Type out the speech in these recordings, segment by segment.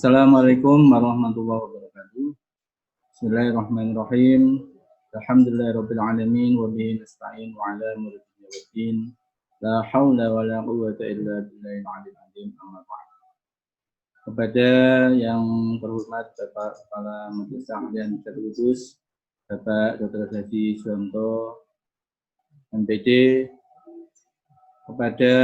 Assalamualaikum warahmatullahi wabarakatuh. Bismillahirrahmanirrahim. Alhamdulillahirabbil alamin wa bihi nasta'in wa ala umuri dunya waddin. La haula wa la quwwata illa billahil aliyyil azim. Amma ba'd. Kepada yang terhormat Bapak Kepala Majelis Ahlian Kudus, Bapak Dr. Haji Suwanto MPD, kepada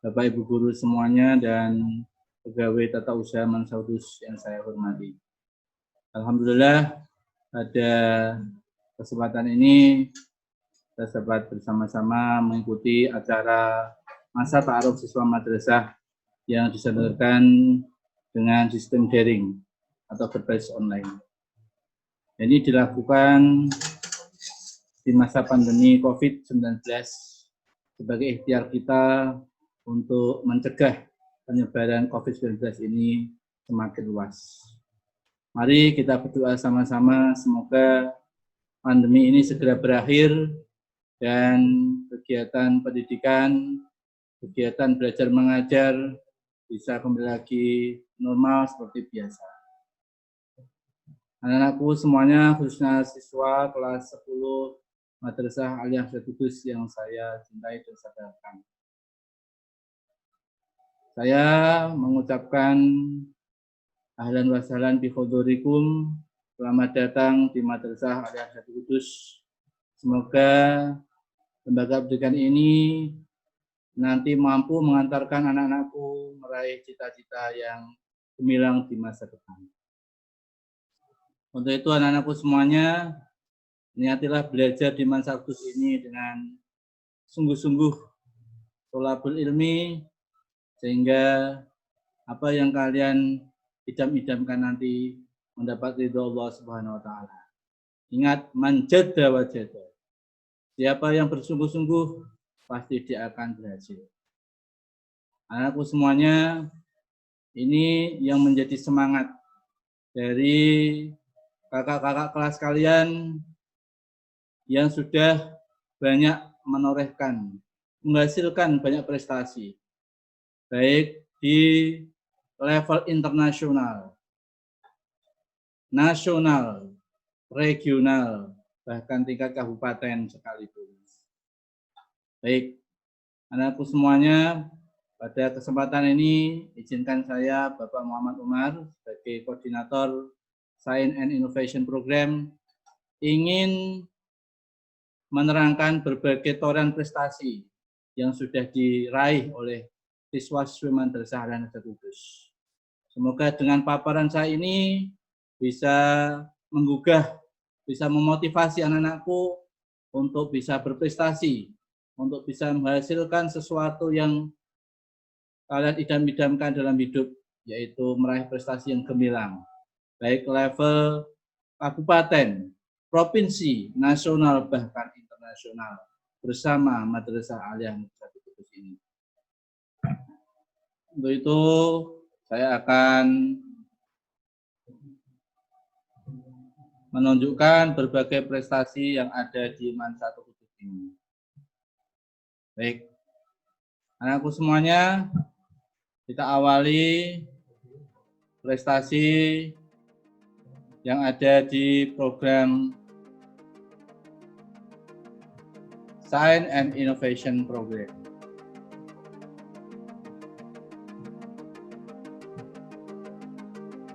Bapak Ibu guru semuanya dan pegawai tata usaha Mansaudus yang saya hormati. Alhamdulillah pada kesempatan ini kita dapat bersama-sama mengikuti acara masa ta'aruf siswa madrasah yang diselenggarakan dengan sistem daring atau berbasis online. Ini dilakukan di masa pandemi COVID-19 sebagai ikhtiar kita untuk mencegah penyebaran COVID-19 ini semakin luas. Mari kita berdoa sama-sama semoga pandemi ini segera berakhir dan kegiatan pendidikan, kegiatan belajar mengajar bisa kembali lagi normal seperti biasa. Anak-anakku semuanya, khususnya siswa kelas 10 Madrasah Aliyah Kudus yang saya cintai dan sadarkan. Saya mengucapkan ahlan wa sahlan bi hudurikum, selamat datang di Madrasah Aliyah Kudus. Semoga lembaga pendidikan ini nanti mampu mengantarkan anak-anakku meraih cita-cita yang gemilang di masa depan. Untuk itu anak-anakku semuanya, niatilah belajar di Mansaudus ini dengan sungguh-sungguh tholabul ilmi, sehingga apa yang kalian idam-idamkan nanti mendapat ridho Allah Subhanahu wa taala. Ingat, man jadda wajada. Siapa yang bersungguh-sungguh pasti dia akan berhasil. Anakku semuanya, ini yang menjadi semangat dari kakak-kakak kelas kalian yang sudah banyak menorehkan, menghasilkan banyak prestasi, baik di level internasional, nasional, regional, bahkan tingkat kabupaten sekalipun. Baik, anakku semuanya, pada kesempatan ini izinkan saya Bapak Muhammad Umar sebagai koordinator Science and Innovation Program ingin menerangkan berbagai torehan prestasi yang sudah diraih oleh siswa-siswi Madrasah Aliyah Kudus. Semoga dengan paparan saya ini bisa menggugah, bisa memotivasi anak-anakku untuk bisa berprestasi, untuk bisa menghasilkan sesuatu yang kalian idam-idamkan dalam hidup, yaitu meraih prestasi yang gemilang, baik level kabupaten, provinsi, nasional, bahkan internasional, bersama Madrasah Aliyah Kudus ini. Untuk itu, saya akan menunjukkan berbagai prestasi yang ada di Mansaudus ini. Baik, anakku semuanya, kita awali prestasi yang ada di program Science and Innovation Program.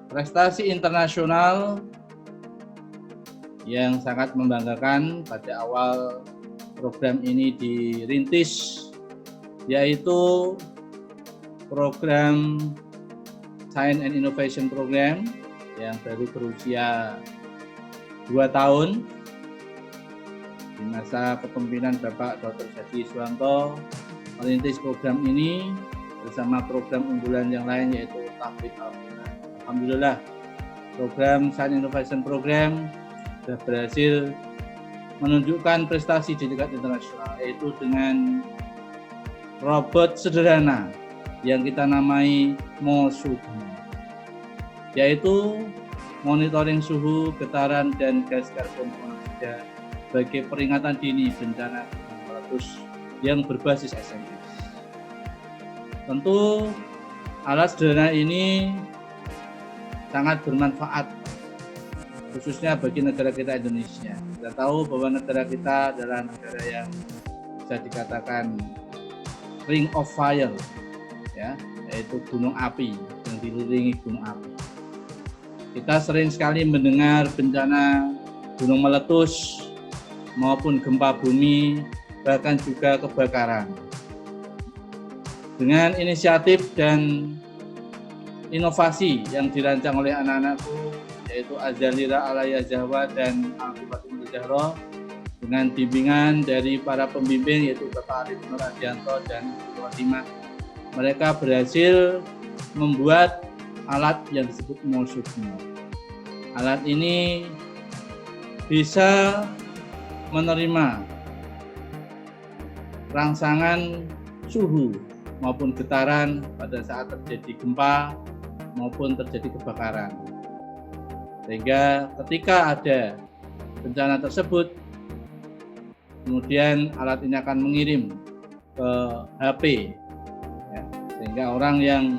Prestasi internasional yang sangat membanggakan pada awal program ini dirintis, yaitu program Science and Innovation Program yang baru berusia 2 tahun di masa kepemimpinan Bapak Dr. Haji Suwanto merintis program ini bersama program unggulan yang lain yaitu Tahfidz Al-Quran. Alhamdulillah, program Science Innovation Program sudah berhasil menunjukkan prestasi di tingkat internasional, yaitu dengan robot sederhana yang kita namai MOSUBU, yaitu monitoring suhu, getaran, dan gas karbon monoksida sebagai peringatan dini bencana gunung meletus yang berbasis SMS. Tentu Alat sederhana ini sangat bermanfaat khususnya bagi negara kita Indonesia. Kita tahu bahwa negara kita adalah negara yang bisa dikatakan ring of fire, ya, yaitu gunung api yang dikelilingi gunung api. Kita sering sekali mendengar bencana gunung meletus maupun gempa bumi, bahkan juga kebakaran. Dengan inisiatif dan inovasi yang dirancang oleh anak-anakku, yaitu Azalira Alaya Jawa dan Al-Fatimah Zahra, dengan bimbingan dari para pembimbing yaitu Bapak Arif Nur Adianto dan Ibu Fatimah, mereka berhasil membuat alat yang disebut Molsufno. Alat ini bisa menerima rangsangan suhu maupun getaran pada saat terjadi gempa maupun terjadi kebakaran. Sehingga ketika ada bencana tersebut, kemudian alat ini akan mengirim ke HP, ya, sehingga orang yang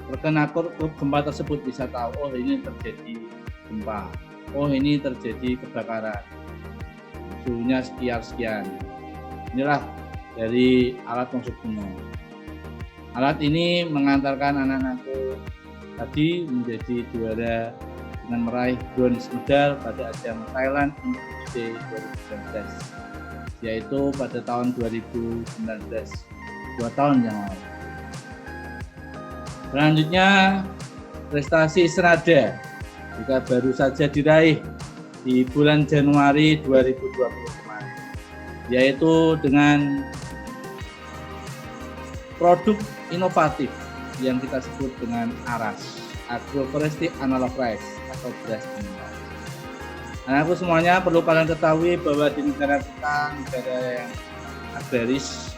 terkena gempa tersebut bisa tahu, oh ini terjadi gempa, oh ini terjadi kebakaran, suhunya sekian. Inilah dari alat Molsufno. Alat ini mengantarkan anak-anakku tadi menjadi juara dengan meraih bronze medal pada ajang Thailand Indonesia 2019, yaitu pada tahun 2019, 2 tahun yang lalu. Selanjutnya, prestasi senada juga baru saja diraih di bulan Januari 2020 kemarin, yaitu dengan produk inovatif yang kita sebut dengan ARAS, Agroforestry Analog Rice atau beras analog. Anakku semuanya, perlu kalian ketahui bahwa di negara kita negara yang agraris,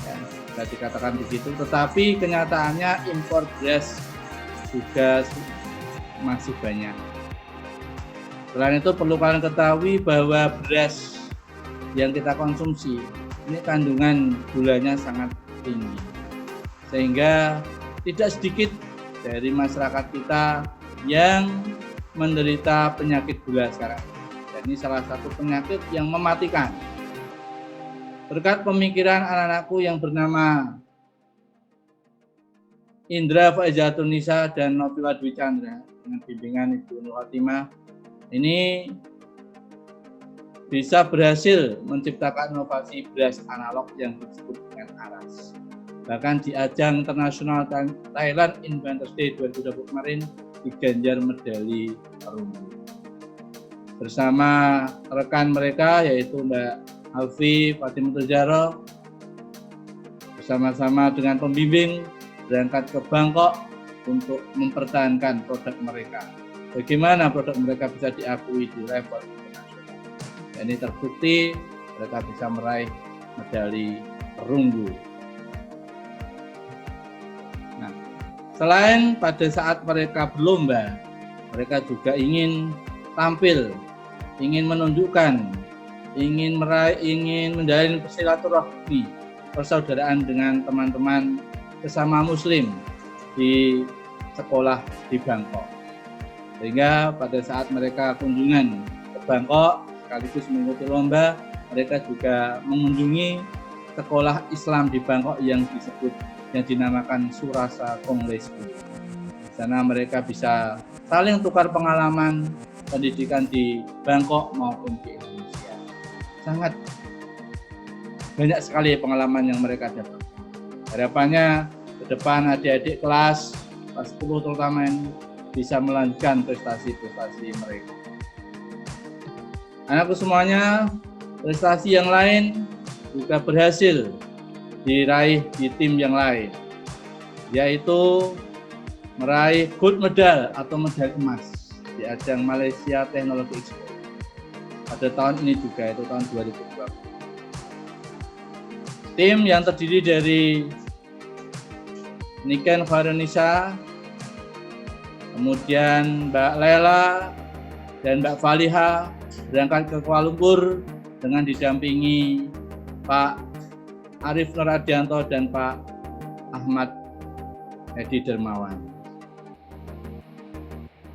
ya, bisa dikatakan begitu, tetapi kenyataannya impor beras juga masih banyak. Selain itu perlu kalian ketahui bahwa beras yang kita konsumsi ini kandungan gulanya sangat tinggi, sehingga tidak sedikit dari masyarakat kita yang menderita penyakit gula sekarang. Dan ini salah satu penyakit yang mematikan. Berkat pemikiran anak-anakku yang bernama Indra Faizatul Nisa dan Novila Dwi Chandra dengan bimbingan Ibu Nur Fatimah, ini bisa berhasil menciptakan inovasi beras analog yang disebut dengan ARAS. Bahkan di ajang internasional Thailand Inventors Day 2020 kemarin diganjar medali perunggu. Bersama rekan mereka yaitu Mbak Alfi Fatimah Zahra, bersama-sama dengan pembimbing berangkat ke Bangkok untuk mempertahankan produk mereka. Bagaimana produk mereka bisa diakui di level internasional. Dan ini terbukti mereka bisa meraih medali perunggu. Selain pada saat mereka berlomba, mereka juga ingin tampil, ingin menunjukkan, ingin menjalin silaturahmi, persaudaraan dengan teman-teman sesama Muslim di sekolah di Bangkok. Sehingga pada saat mereka kunjungan ke Bangkok, sekaligus mengikuti lomba, mereka juga mengunjungi sekolah Islam di Bangkok yang dinamakan Surasa Konglai School. Di sana mereka bisa saling tukar pengalaman pendidikan di Bangkok maupun di Indonesia. Sangat banyak sekali pengalaman yang mereka dapat. Harapannya ke depan adik-adik kelas 10 terutama yang bisa melanjutkan prestasi-prestasi mereka. Anakku semuanya, prestasi yang lain juga berhasil diraih di tim yang lain, yaitu meraih gold medal atau medali emas di ajang Malaysia Technology Expo pada tahun ini juga, itu tahun 2020. Tim yang terdiri dari Niken Faronisa, kemudian Mbak Lela dan Mbak Faliha berangkat ke Kuala Lumpur dengan didampingi Pak Arif Nur Adianto dan Pak Ahmad Edi Dermawan.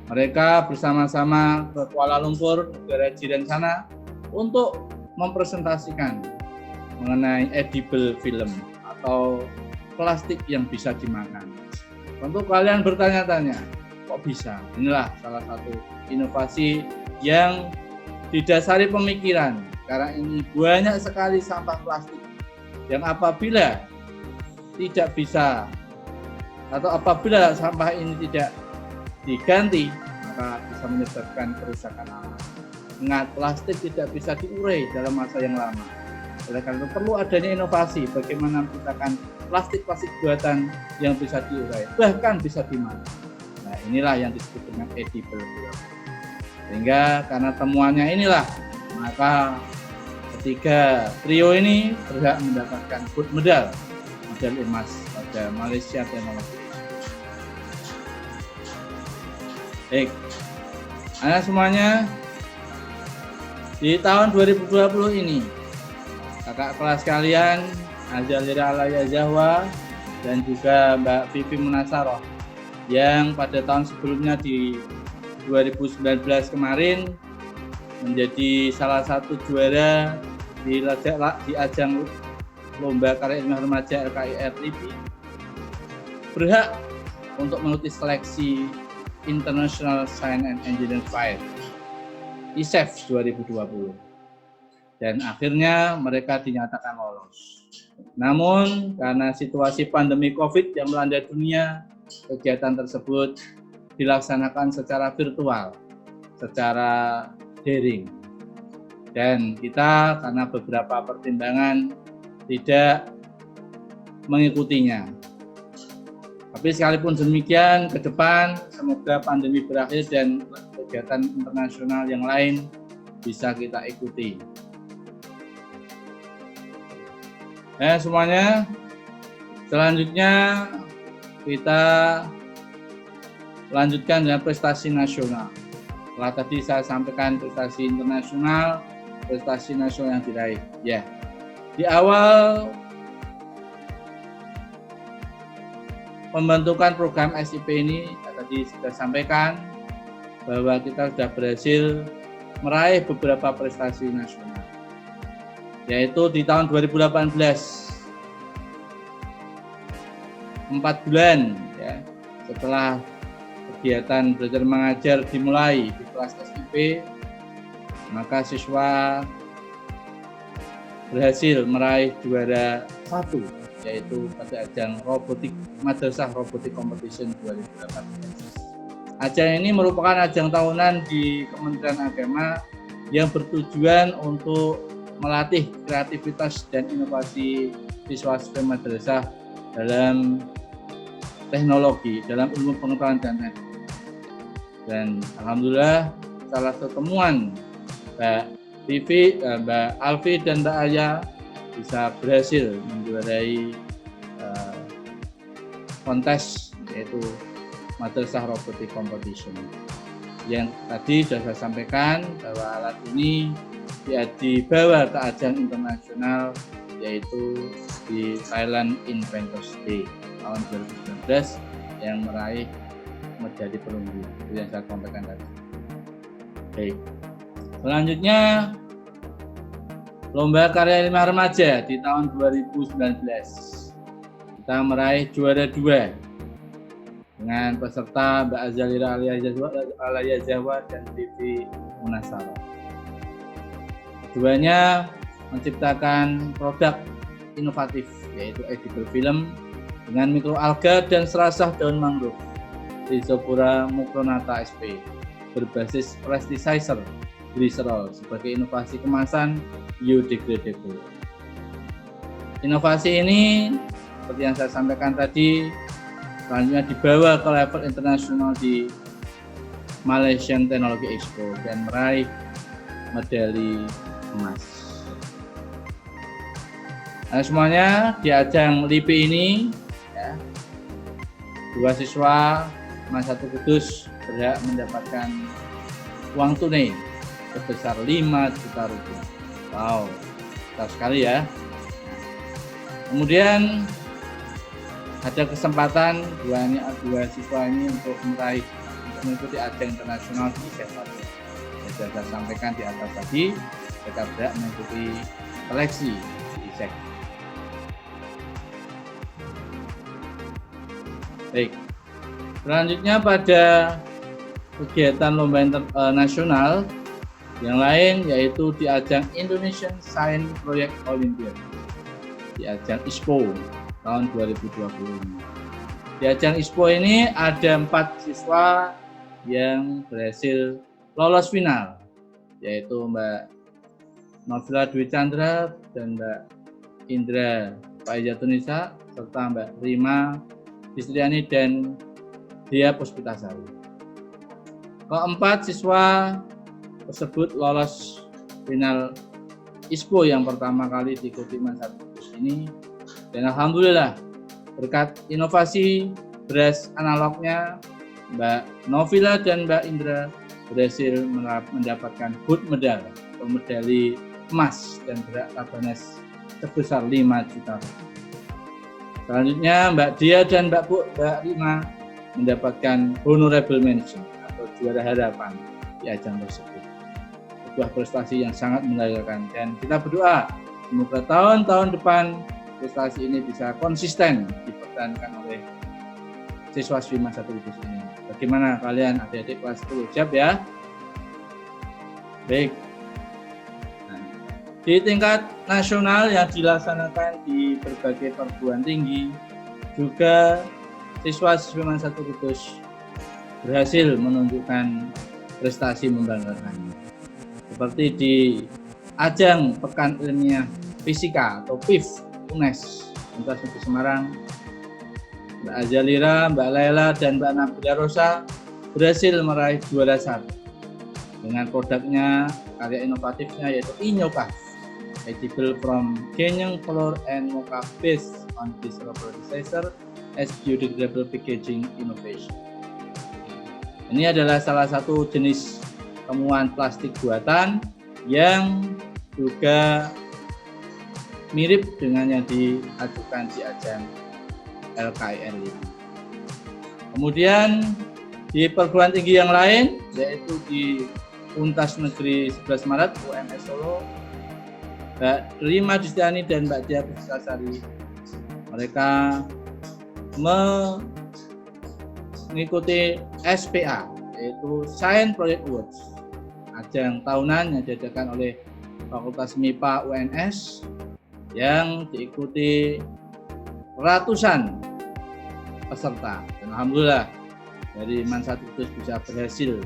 Mereka bersama-sama ke Kuala Lumpur, negara jiran sana, untuk mempresentasikan mengenai edible film atau plastik yang bisa dimakan. Tentu kalian bertanya-tanya, kok bisa? Inilah salah satu inovasi yang didasari pemikiran, karena ini banyak sekali sampah plastik yang apabila tidak bisa atau apabila sampah ini tidak diganti, maka bisa menyebabkan kerusakan alam. Ingat, plastik tidak bisa diurai dalam masa yang lama. Oleh karena itu perlu adanya inovasi bagaimana menciptakan plastik-plastik buatan yang bisa diurai, bahkan bisa dimakan. Nah, inilah yang disebut dengan edible film. Sehingga karena temuannya inilah, maka ketiga trio ini berhak mendapatkan gold medal, medali emas pada Malaysia Technology. Baik, anak semuanya, di tahun 2020 ini kakak kelas kalian Azalira Alaya Zahwa dan juga Mbak Vivi Munasaroh yang pada tahun sebelumnya di 2019 kemarin menjadi salah satu juara di ajang Lomba Karya Ilmiah Remaja LKIR LIPI, berhak untuk mengikuti seleksi International Science and Engineering Fair ISEF 2020, dan akhirnya mereka dinyatakan lolos. Namun karena situasi pandemi COVID yang melanda dunia, kegiatan tersebut dilaksanakan secara virtual, secara daring, dan kita karena beberapa pertimbangan tidak mengikutinya. Tapi sekalipun demikian, ke depan semoga pandemi berakhir dan kegiatan internasional yang lain bisa kita ikuti. Semuanya, selanjutnya kita lanjutkan dengan prestasi nasional. Setelah tadi saya sampaikan prestasi internasional, prestasi nasional yang diraih. Ya, di awal pembentukan program SIP ini tadi sudah sampaikan bahwa kita sudah berhasil meraih beberapa prestasi nasional, yaitu di tahun 2018 4 bulan ya setelah kegiatan belajar mengajar dimulai di kelas SIP, maka siswa berhasil meraih juara 1, yaitu pada ajang robotik Madrasah Robotik Competition 2018. Ajang ini merupakan ajang tahunan di Kementerian Agama yang bertujuan untuk melatih kreativitas dan inovasi siswa-siswa madrasah dalam teknologi, dalam ilmu pengetahuan dan teknologi. Dan alhamdulillah salah satu temuan Mbak Vivi, Mbak Alfi dan Mbak Aya bisa berhasil menjuarai kontes, yaitu Madrasah Robotik Competition. Yang tadi sudah saya sampaikan bahwa alat ini dibawa ke ajang internasional, yaitu di Thailand Inventors Day tahun 2019 yang meraih medali perunggu yang saya sampaikan tadi. Baik, selanjutnya Lomba Karya Ilmiah Remaja di tahun 2019 kita meraih juara 2 dengan peserta Mbak Azalira Alaya Zahwa dan Vivi Munasaroh. Keduanya menciptakan produk inovatif, yaitu edible film dengan mikroalga dan serasah daun mangrove Rhizopora mucronata sp berbasis plasticizer glycerol sebagai inovasi kemasan biodegradable. Inovasi ini seperti yang saya sampaikan tadi selanjutnya dibawa ke level internasional di Malaysian Technology Expo dan meraih medali emas. Nah, semuanya di ajang LIPI ini ya, 2 siswa Mas 1 Kudus berhak mendapatkan uang tunai sebesar 5 juta rupiah. Wow, besar sekali ya. Kemudian ada kesempatan dua siswa ini untuk mengikuti ajang internasional di Denmark. Sudah saya sampaikan di atas tadi, mereka berhak mengikuti seleksi di SEC. Baik, selanjutnya pada kegiatan lomba internasional yang lain yaitu di ajang Indonesian Science Project Olympiad, di ajang ISPO tahun 2020. Di ajang ISPO ini ada 4 siswa yang berhasil lolos final, yaitu Mbak Novila Dwi Chandra dan Mbak Indra Paijatunisa serta Mbak Rima Istriani dan Dia Puspitasari. Keempat siswa tersebut lolos final ISPO yang pertama kali diikuti Mansatu ini, dan alhamdulillah berkat inovasi beras analognya Mbak Novila dan Mbak Indra berhasil mendapatkan gold medal atau medali emas dan berat Tabanes sebesar 5 juta. Selanjutnya Mbak Dia dan Mbak Rima mendapatkan honorable mention atau juara harapan di ajang tersebut. Sebuah prestasi yang sangat membanggakan, dan kita berdoa semoga tahun-tahun depan prestasi ini bisa konsisten dipertahankan oleh siswa-siswi Mansatu Kudus ini. Bagaimana kalian adik-adik kelas 10? Siap ya? Baik. Nah, di tingkat nasional yang dilaksanakan di berbagai perguruan tinggi, juga siswa-siswi Mansatu Kudus berhasil menunjukkan prestasi membanggakan. Seperti di ajang Pekan Ilmiah Fisika atau PIF UNES Universitas Negeri Semarang, Mbak Azalira, Mbak Laila, dan Mbak Nabila Rosa berhasil meraih juara 1 dengan produknya, karya inovatifnya yaitu Inyokaf, edible from Kenyang flour and mocha based on dissolvable disaster as biodegradable packaging innovation. Ini adalah salah satu jenis temuan plastik buatan yang juga mirip dengan yang diajukan di ajang LKIN ini. Kemudian di perguruan tinggi yang lain, yaitu di Untas Negeri 11 Maret UMS Solo, Mbak Rima Distiani dan Mbak Dia Puspitasari, mereka mengikuti SPA, yaitu Science Project Awards, ajang tahunan yang diadakan oleh Fakultas MIPA UNS yang diikuti ratusan peserta, dan alhamdulillah dari Mansatu Kudus bisa berhasil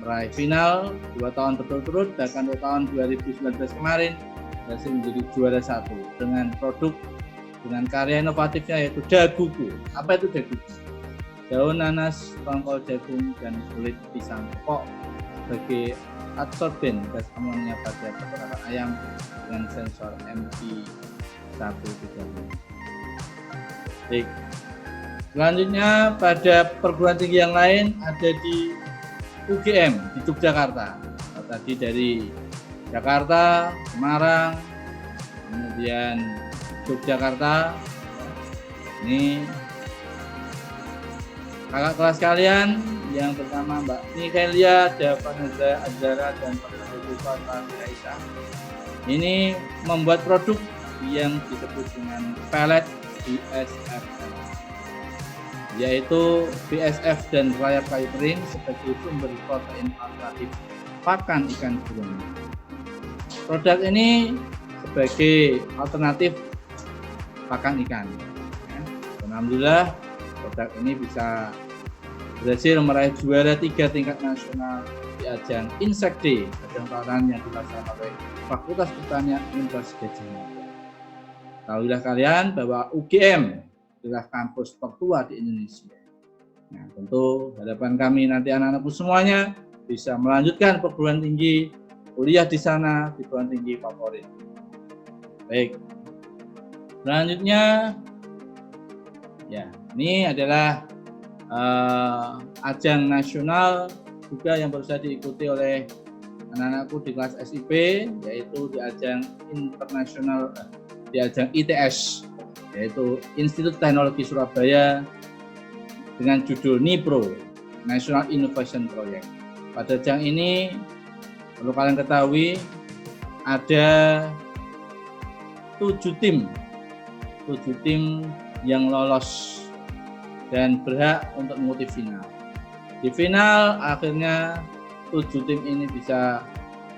meraih final 2 tahun berturut-turut, bahkan 2 tahun 2019 kemarin berhasil menjadi juara 1 dengan produk dengan karya inovatifnya yaitu daguku. Apa itu daguku? Daun nanas, tongkol jagung, dan kulit pisang pokok sebagai adsorben gas amonia pada peternakan ayam dengan sensor MI130. Baik. Selanjutnya pada perguruan tinggi yang lain ada di UGM di Yogyakarta. Tadi dari Jakarta, Semarang, kemudian Yogyakarta. Ini kakak kelas kalian yang pertama Mbak Nikelia, Davaneza Azara, dan Pak Aisyah. Ini membuat produk yang disebut dengan pellet BSF, yaitu BSF dan rayap kayu kering sebagai sumber protein alternatif pakan ikan burung. Produk ini sebagai alternatif pakan ikan. Alhamdulillah produk ini bisa berhasil meraih juara 3 tingkat nasional di ajang Insect Day, ajang tahunan yang dilaksanakan oleh Fakultas Pertanian Universitas Gadjah Mada. Tahuilah kalian bahwa UGM adalah kampus tertua di Indonesia. Nah, tentu harapan kami nanti anak-anakku semuanya bisa melanjutkan perguruan tinggi, kuliah di sana, di perguruan tinggi favorit. Baik. Selanjutnya, ya, ini adalah ajang nasional juga yang baru saja diikuti oleh anak-anakku di kelas SIP, yaitu di ajang internasional, di ajang ITS yaitu Institut Teknologi Surabaya dengan judul NIPRO, National Innovation Project. Pada ajang ini perlu kalian ketahui ada 7 tim yang lolos dan berhak untuk mengikuti final. Di final akhirnya 7 tim ini bisa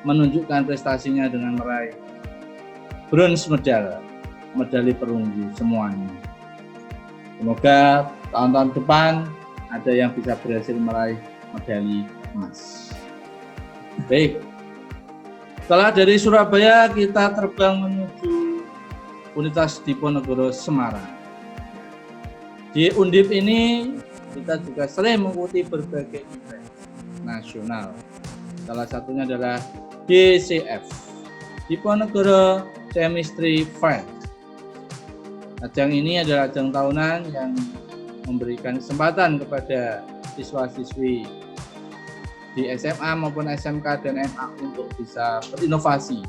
menunjukkan prestasinya dengan meraih bronze medali perunggu semuanya. Semoga tahun-tahun depan ada yang bisa berhasil meraih medali emas. Baik, setelah dari Surabaya kita terbang menuju Universitas Diponegoro Semarang. Di Undip ini kita juga sering mengikuti berbagai event nasional. Salah satunya adalah DCF, Diponegoro Chemistry Fair. Ajang ini adalah ajang tahunan yang memberikan kesempatan kepada siswa-siswi di SMA maupun SMK dan MA untuk bisa berinovasi.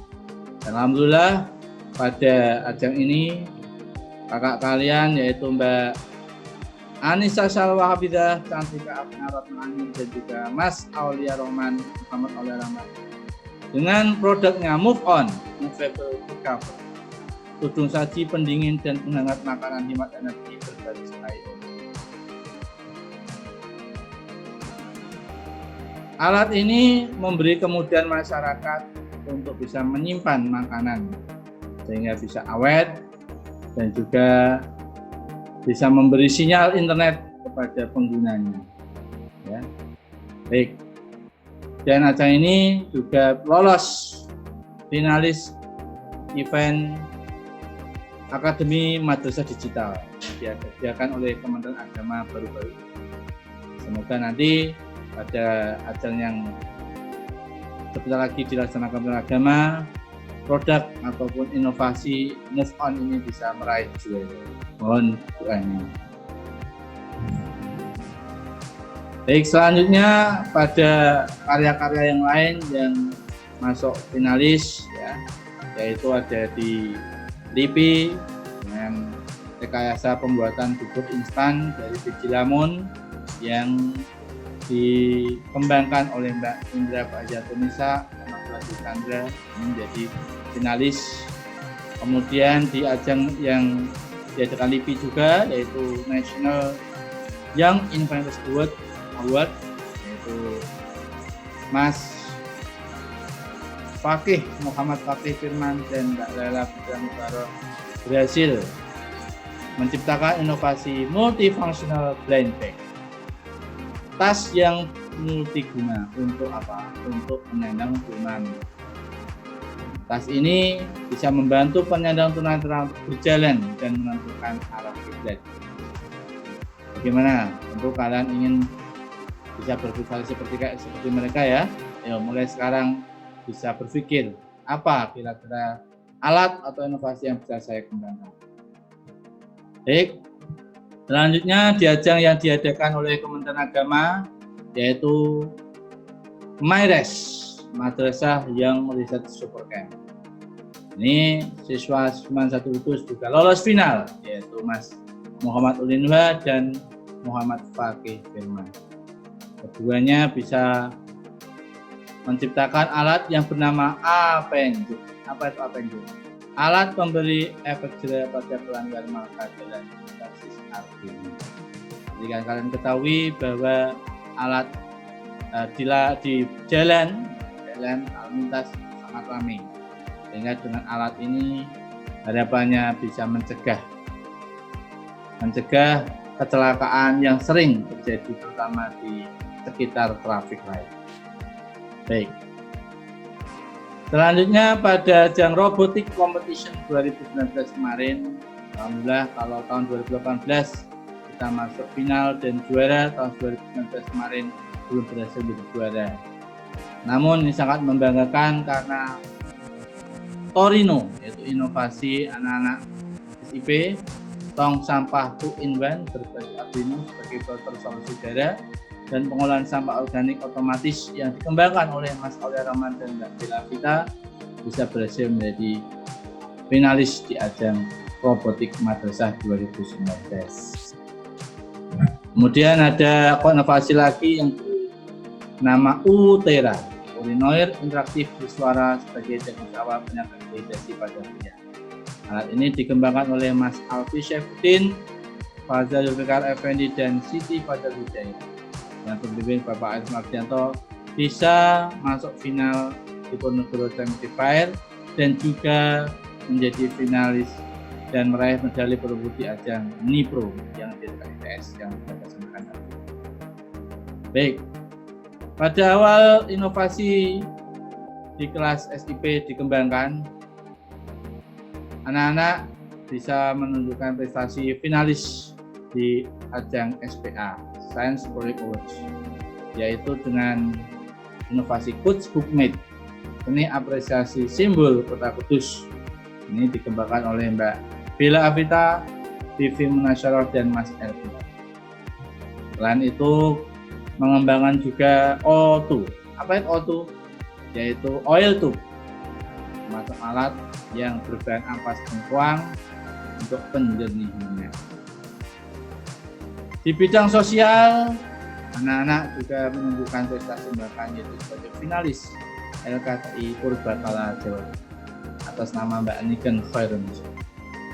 Dan alhamdulillah pada ajang ini kakak kalian yaitu Mbak Anissa Salwa Habidah, Cantika Afna Ratnani, dan juga Mas Aulia Rohman, Muhammad Aulia Rahman dengan produknya Move On, Movable Recover, tudung saji pendingin dan penghangat makanan hemat energi berbasis air. Alat ini memberi kemudahan masyarakat untuk bisa menyimpan makanan sehingga bisa awet dan juga bisa memberi sinyal internet kepada penggunanya. Ya. Baik. Dan ajang ini juga lolos finalis event Akademi Madrasah Digital yang disediakan oleh Kementerian Agama baru-baru. Semoga nanti pada ajang yang sebentar lagi dilaksanakan Kementerian Agama, produk ataupun inovasi Move On ini bisa meraih juara. Mohon doanya. Baik, selanjutnya pada karya-karya yang lain yang masuk finalis ya, yaitu ada di LIPI dengan rekayasa pembuatan bubur instan dari biji lamun yang dikembangkan oleh Mbak Indra Bajatunisa dan Mbak Chandra menjadi finalis. Kemudian di ajang yang diadakan LIPI juga yaitu National Young Inventors Award yaitu Mas Fakih Muhammad Fakih Firman dan Mbak Lela Putra berhasil menciptakan inovasi multifunctional blind bag, tas yang multiguna. Untuk apa? Untuk penyandang tunanetra. Tas ini bisa membantu penyandang tunanetra berjalan dan menentukan arah kiblat. Bagaimana? Tentu kalian ingin bisa berpikir seperti mereka ya. Ya, mulai sekarang bisa berpikir apa kira-kira alat atau inovasi yang bisa saya kembangkan. Baik. Selanjutnya di ajang yang diadakan oleh Kementerian Agama yaitu MyRes, Madrasah yang Research Supercamp. Ini siswa Suman 1 Kudus juga lolos final, yaitu Mas Muhammad Ulinwa dan Muhammad Fakih Firman. Keduanya bisa menciptakan alat yang bernama Apenjo. Apa itu Apenjo? Alat pemberi efek jera pada pelanggar marka jalan berbasis Arduino. Jadi kalian ketahui bahwa alat di jalan lalu lintas sangat ramai, sehingga dengan alat ini harapannya bisa mencegah kecelakaan yang sering terjadi terutama di sekitar traffic light. Baik. Selanjutnya pada ajang Robotic Competition 2019 kemarin, alhamdulillah kalau tahun 2018 kita masuk final dan juara, tahun 2019 kemarin belum berhasil menjadi juara. Namun ini sangat membanggakan karena Torino, yaitu inovasi anak-anak SIP, tong sampah 2-in-1 berbasis Arduino sebagai filter solusi udara dan pengolahan sampah organik otomatis yang dikembangkan oleh Mas Aulia Rahman dan Mbak Bella Vita bisa berhasil menjadi finalis di ajang Robotik Madrasah 2019. Kemudian ada inovasi lagi yang nama UTERA, Urinoir Interaktif Bersuara sebagai diagnosis awal penyakit dehidrasi pada pria. Alat ini dikembangkan oleh Mas Alfi Syafruddin, Fazal Zulfikar Effendi, dan Siti Fadal Hidayah. Yang terpimpin Bapak Aris Mardianto bisa masuk final Diponegoro Semifinal dan juga menjadi finalis dan meraih medali perunggu di ajang NIPRO yang diadakan ITS yang kita laksanakan. Baik, pada awal inovasi di kelas SIP dikembangkan, anak-anak bisa menunjukkan prestasi finalis di ajang SPA Science Project Awards, yaitu dengan inovasi Coach Bookmate. Ini apresiasi simbol Kota Kudus. Ini dikembangkan oleh Mbak Bella Avita, TV Munasyarah, dan Mas Elvi. Selain itu, mengembangkan juga O2. Apa itu O2? Yaitu oil tube, semacam alat yang berbahan ampas bengkoang untuk penjernihannya. Di bidang sosial, anak-anak juga menunjukkan prestasi bahkan yaitu sebagai finalis LKTI Purbakala Jawa atas nama Mbak Niken Khairun.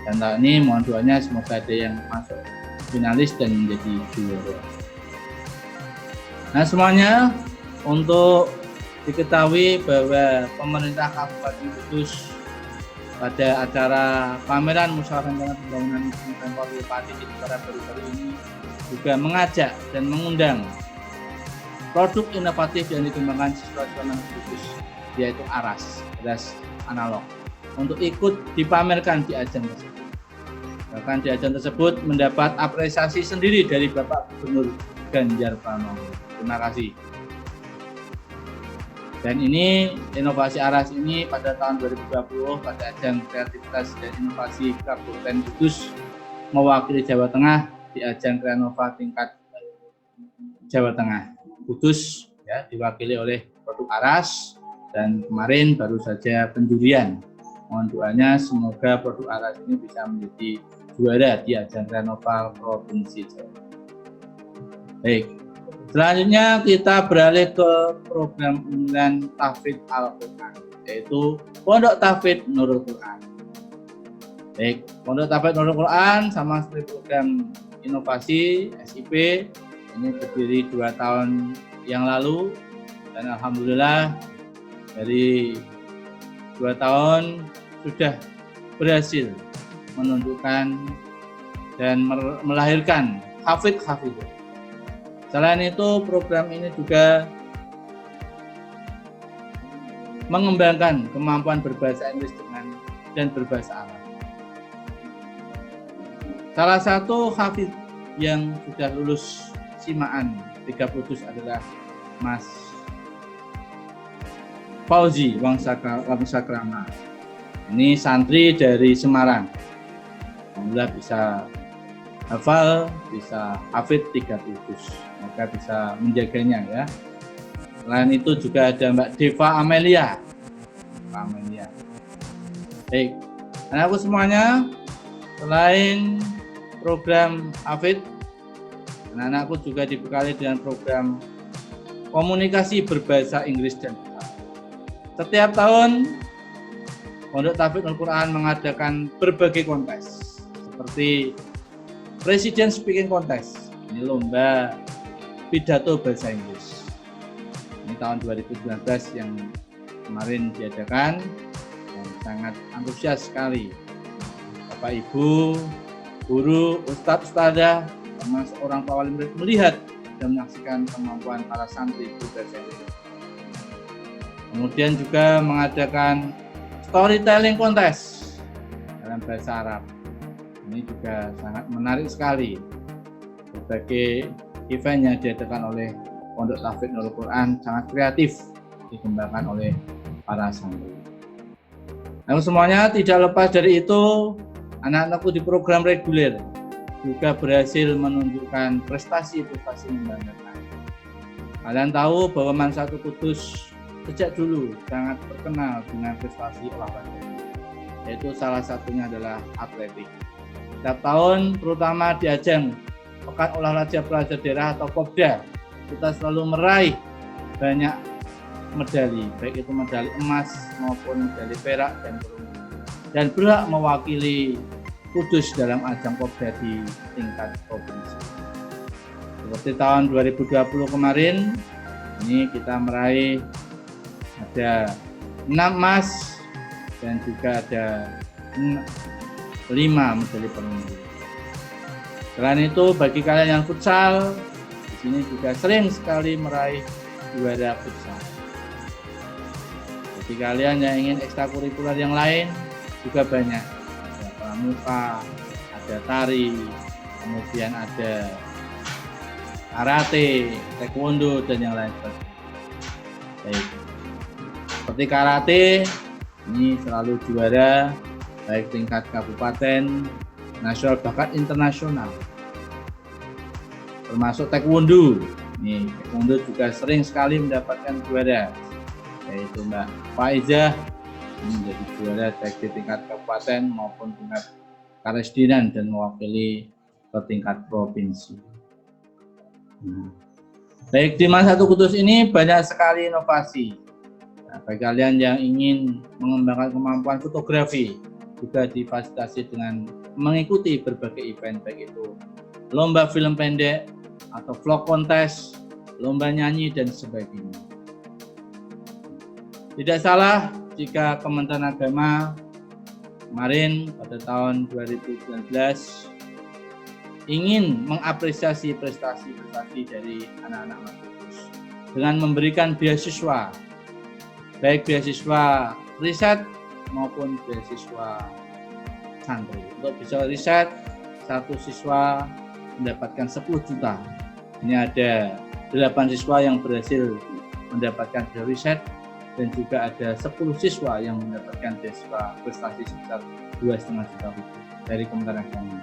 Dan tahun ini mohon doanya semoga ada yang masuk finalis dan menjadi juara. Nah, semuanya untuk diketahui bahwa pemerintah Kabupaten Kudus pada acara pameran musyawarah rencana pembangunan Pemkot Bupati di Utara baru-baru ini juga mengajak dan mengundang produk inovatif yang dikembangkan siswa-siswa Kudus, yaitu ARAS, beras analog, untuk ikut dipamerkan di ajang tersebut. Bahkan di ajang tersebut mendapat apresiasi sendiri dari Bapak Gubernur Ganjar Pranowo. Terima kasih. Dan ini inovasi ARAS ini pada tahun 2020 pada ajang kreativitas dan inovasi Kabupaten Kudus mewakili Jawa Tengah di ajang Kreanova tingkat Jawa Tengah. Kudus ya diwakili oleh produk ARAS dan kemarin baru saja penjurian. Mohon doanya semoga produk ARAS ini bisa menjadi juara di ajang Kreanova Provinsi Jawa. Baik, selanjutnya kita beralih ke program unggulan Tahfidz Al-Quran, yaitu Pondok Tahfidz Nurul Quran. Baik, Pondok Tahfidz Nurul Quran sama seperti program inovasi SIP ini berdiri 2 tahun yang lalu dan alhamdulillah dari 2 tahun sudah berhasil menunjukkan dan melahirkan hafidz-hafidz. Selain itu, program ini juga mengembangkan kemampuan berbahasa Inggris dan berbahasa Arab. Salah satu hafidz yang sudah lulus simaan 3 putus adalah Mas Fauzi Wangsakrama. Ini santri dari Semarang. Alhamdulillah bisa hafal, bisa hafidz 3 putus. Maka bisa menjaganya ya. Selain itu juga ada Mbak Deva Amelia. Baik, anakku semuanya, selain program hafidz, anak-anakku juga dibekali dengan program komunikasi berbahasa Inggris dan Arab. Setiap tahun Pondok Tahfidz Al-Quran mengadakan berbagai kontes seperti President Speaking Contest, ini lomba pidato bahasa Inggris. Ini tahun 2019 yang kemarin diadakan dan sangat antusias sekali. Bapak Ibu, guru, ustadz, ustadzah, termasuk orang tua wali murid melihat dan menyaksikan kemampuan para santri berbahasa Inggris. Kemudian juga mengadakan storytelling contest dalam bahasa Arab. Ini juga sangat menarik sekali. Berbagai event yang diadakan oleh Pondok Tahfidz Nurul Quran sangat kreatif dikembangkan oleh para santri. Namun semuanya tidak lepas dari itu, anak-anakku di program reguler juga berhasil menunjukkan prestasi-prestasi membanggakan. Kalian tahu bahwa Mansatu Kudus sejak dulu sangat terkenal dengan prestasi olahraga. yaitu salah satunya adalah atletik. Setiap tahun, terutama di ajang Pekan Olahraga Pelajar Daerah atau Popda, kita selalu meraih banyak medali, baik itu medali emas maupun medali perak dan perunggu, dan berhak mewakili Kudus dalam ajang Popda di tingkat provinsi. Seperti tahun 2020 kemarin, ini kita meraih ada 6 emas dan juga ada 5 medali perunggu. Selain itu, bagi kalian yang futsal, di sini juga sering sekali meraih juara futsal. Bagi kalian yang ingin ekstrakurikuler yang lain, juga banyak. Ada pramuka, ada tari, kemudian ada karate, taekwondo, dan yang lain sebagainya. Baik. Seperti karate, ini selalu juara baik tingkat kabupaten, nasional, bahkan internasional. Termasuk taekwondo. Nih, taekwondo juga sering sekali mendapatkan juara, yaitu Mbak Faizah menjadi juara baik di tingkat kabupaten maupun tingkat karesdinan dan mewakili ke tingkat provinsi. Baik, di Masa Kudus ini banyak sekali inovasi. Nah, bagi kalian yang ingin mengembangkan kemampuan fotografi, juga difasilitasi dengan mengikuti berbagai event, baik itu lomba film pendek atau vlog kontes, lomba nyanyi, dan sebagainya. Tidak salah jika Kementerian Agama kemarin pada tahun 2019 ingin mengapresiasi prestasi-prestasi dari anak-anak Masa Kudus dengan memberikan beasiswa, baik beasiswa riset maupun beasiswa santri. Untuk bisa riset, satu siswa mendapatkan 10 juta. Ini ada 8 siswa yang berhasil mendapatkan riset dan juga ada 10 siswa yang mendapatkan beasiswa prestasi sebesar 2,5 juta rupiah dari Kementerian Agama.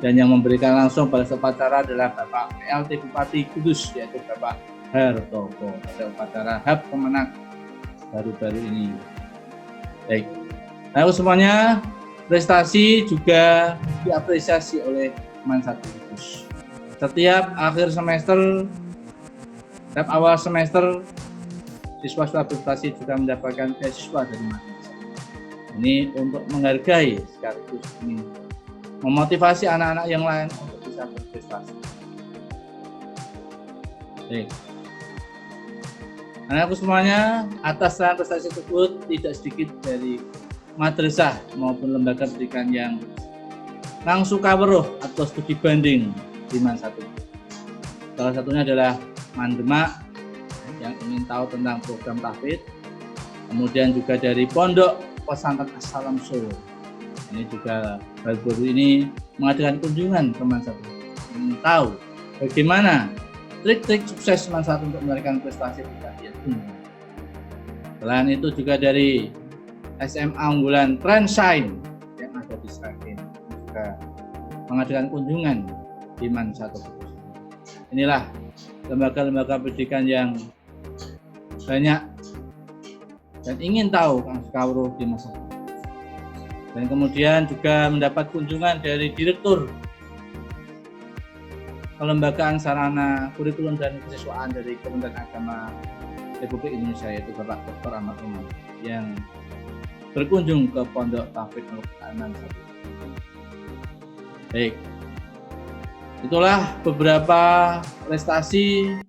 Dan yang memberikan langsung pada upacara adalah Bapak PLT Bupati Kudus, yaitu Bapak Hartoko, pada upacara HAB Kemenak baru-baru ini. Baik, lalu semuanya prestasi juga diapresiasi oleh Masa Kudus. Setiap akhir semester, setiap awal semester, siswa-siswa prestasi juga mendapatkan beasiswa dari Masa. Ini untuk menghargai sekaligus ini memotivasi anak-anak yang lain untuk bisa berprestasi. Baik. Anak-anakku semuanya, atas prestasi tersebut tidak sedikit dari madrasah maupun lembaga pendidikan yang langsung kaweruh atau studi banding di Masa Kudus. Salah satunya adalah Mandemak yang ingin tahu tentang program tahfidz, kemudian juga dari Pondok Pesantren As-Salam Solo. Ini juga baru-baru ini mengadakan kunjungan ke Masa Kudus, ingin tahu bagaimana trik-trik sukses Masa untuk melahirkan prestasi-prestasi yang tinggi. Selain itu juga dari SMA unggulan Trendshine yang ada di Sragen juga mengadakan kunjungan di Masa Kudus. Inilah lembaga-lembaga pendidikan yang banyak dan ingin tahu kawruh di Masa Kudus. Dan kemudian juga mendapat kunjungan dari Direktur Kelembagaan Sarana Kurikulum dan Kesiswaan dari Kementerian Agama Republik Indonesia, yaitu Bapak Dr. Ahmad Umar, yang berkunjung ke Pondok Tahfidz Al-Quran. Baik, itulah beberapa prestasi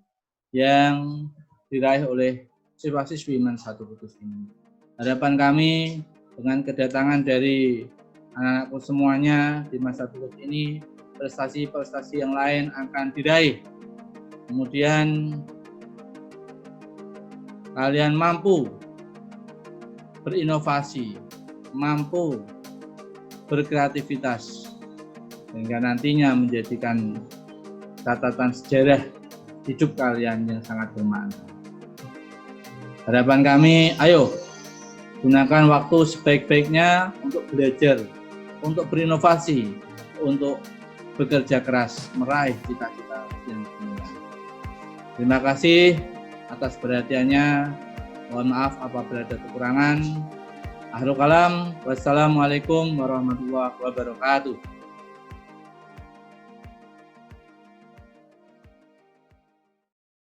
yang diraih oleh siswa-siswi Masa Kudus ini. Harapan kami dengan kedatangan dari anak-anakku semuanya di Masa Kudus ini, prestasi-prestasi yang lain akan diraih. Kemudian kalian mampu berinovasi, mampu berkreativitas, sehingga nantinya menjadikan catatan sejarah hidup kalian yang sangat bermakna. Harapan kami, ayo gunakan waktu sebaik-baiknya untuk belajar, untuk berinovasi, untuk bekerja keras, meraih cita-cita yang tinggi. Terima kasih atas perhatiannya. Mohon maaf apabila ada kekurangan. Akhirul kalam, wassalamualaikum warahmatullahi wabarakatuh.